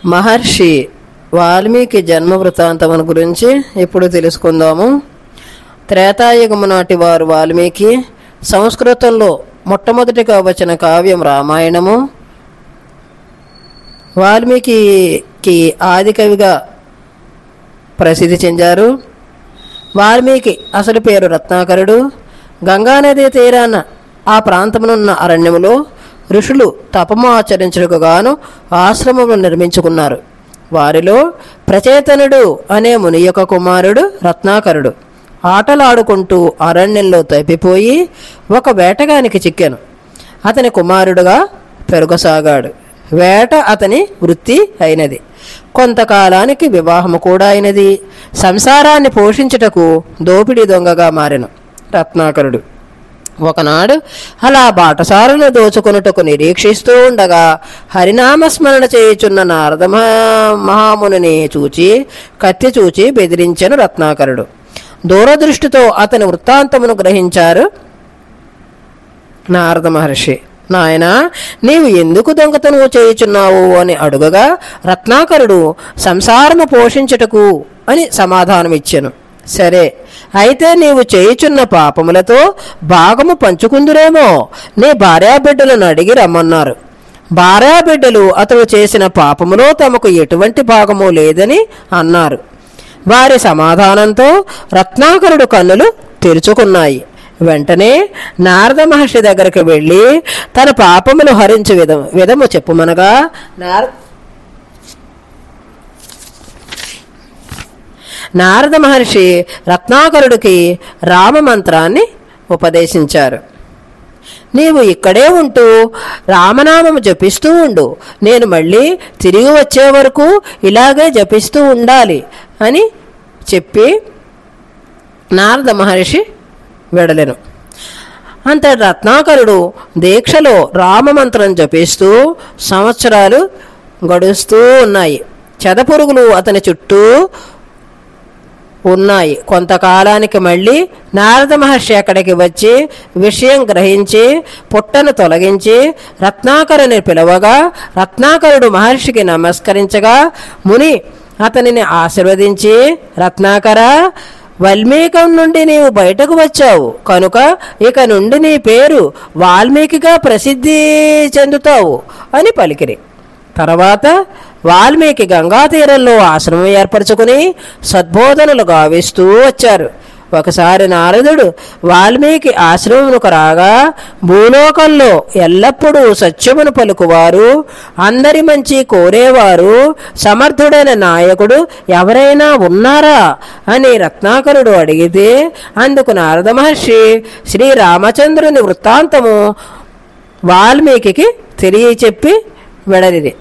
మహర్షి వాల్మీకి జన్మ వృత్తాంతమును గురించి ఇప్పుడు తెలుసుకుందాము. త్రేతాయుగము నాటి వారు వాల్మీకి. సంస్కృతంలో మొట్టమొదటిగా వచ్చిన కావ్యం రామాయణము. వాల్మీకి ఆదికవిగా ప్రసిద్ధి చెందారు. వాల్మీకి అసలు పేరు రత్నాకరుడు. గంగానదీ తీరాన ఆ ప్రాంతమునున్న అరణ్యములో ఋషులు తపము ఆచరించుటకు గాను ఆశ్రమములు నిర్మించుకున్నారు. వారిలో ప్రచేతనుడు అనే ముని యొక్క కుమారుడు రత్నాకరుడు ఆటలాడుకుంటూ అరణ్యంలో తప్పిపోయి ఒక వేటగానికి చిక్కెను. అతని కుమారుడుగా పెరగసాగాడు. వేట అతని వృత్తి అయినది. కొంతకాలానికి వివాహము కూడా అయినది. సంసారాన్ని పోషించుటకు దోపిడీ దొంగగా మారెను రత్నాకరుడు. ఒకనాడు అలా బాటసారులు దోచుకొనుటకు నిరీక్షిస్తూ ఉండగా హరినామస్మరణ చేయుచున్న నారద మహామునిని కత్తి చూచి బెదిరించెను రత్నాకరుడు. దూరదృష్టితో అతని వృత్తాంతమును గ్రహించారు నారద మహర్షి. నాయనా, నీవు ఎందుకు దొంగతనము చేయుచున్నావు అని అడుగగా రత్నాకరుడు సంసారము పోషించుటకు అని సమాధానమిచ్చెను. సరే, అయితే నీవు చేయుచున్న పాపములతో భాగము పంచుకుందురేమో, నీ భార్యాబిడ్డలను అడిగి రమ్మన్నారు. భార్యాబిడ్డలు అతడు చేసిన పాపములో తమకు ఎటువంటి భాగము లేదని అన్నారు. వారి సమాధానంతో రత్నాకరుడు కన్నులు తెరుచుకున్నాయి. వెంటనే నారద మహర్షి దగ్గరికి వెళ్ళి తన పాపములు హరించు విధము చెప్పుమనగా నారద మహర్షి రత్నాకరుడికి రామమంత్రాన్ని ఉపదేశించారు. నీవు ఇక్కడే ఉంటూ రామనామము జపిస్తూ ఉండు. నేను మళ్ళీ తిరిగి వచ్చే వరకు ఇలాగే జపిస్తూ ఉండాలి అని చెప్పి నారద మహర్షి వెడలెను. అంతటి రత్నాకరుడు దీక్షలో రామమంత్రం జపిస్తూ సంవత్సరాలు గడుస్తూ ఉన్నాయి. చెదపురుగులు అతని చుట్టూ ఉన్నాయి. కొంతకాలానికి మళ్ళీ నారద మహర్షి అక్కడికి వచ్చి విషయం గ్రహించి పుట్టను తొలగించి రత్నాకరుని పిలవగా రత్నాకరుడు మహర్షికి నమస్కరించగా ముని అతనిని ఆశీర్వదించి, రత్నాకర, వాల్మీకం నుండి నీవు బయటకు వచ్చావు కనుక ఇక నుండి నీ పేరు వాల్మీకిగా ప్రసిద్ధి చెందుతావు అని పలికిరి. తర్వాత వాల్మీకి గంగా తీరంలో ఆశ్రమం ఏర్పరచుకుని సద్బోధనలు గావిస్తూ వచ్చారు. ఒకసారి నారదుడు వాల్మీకి ఆశ్రమమునకు రాగా, భూలోకంలో ఎల్లప్పుడూ సత్యమును పలుకువారు, అందరి మంచి కోరేవారు, సమర్థుడైన నాయకుడు ఎవరైనా ఉన్నారా అని రత్నాకరుడు అడిగితే అందుకు నారద మహర్షి శ్రీరామచంద్రుని వృత్తాంతము వాల్మీకి తెలియచెప్పి వెడలిది.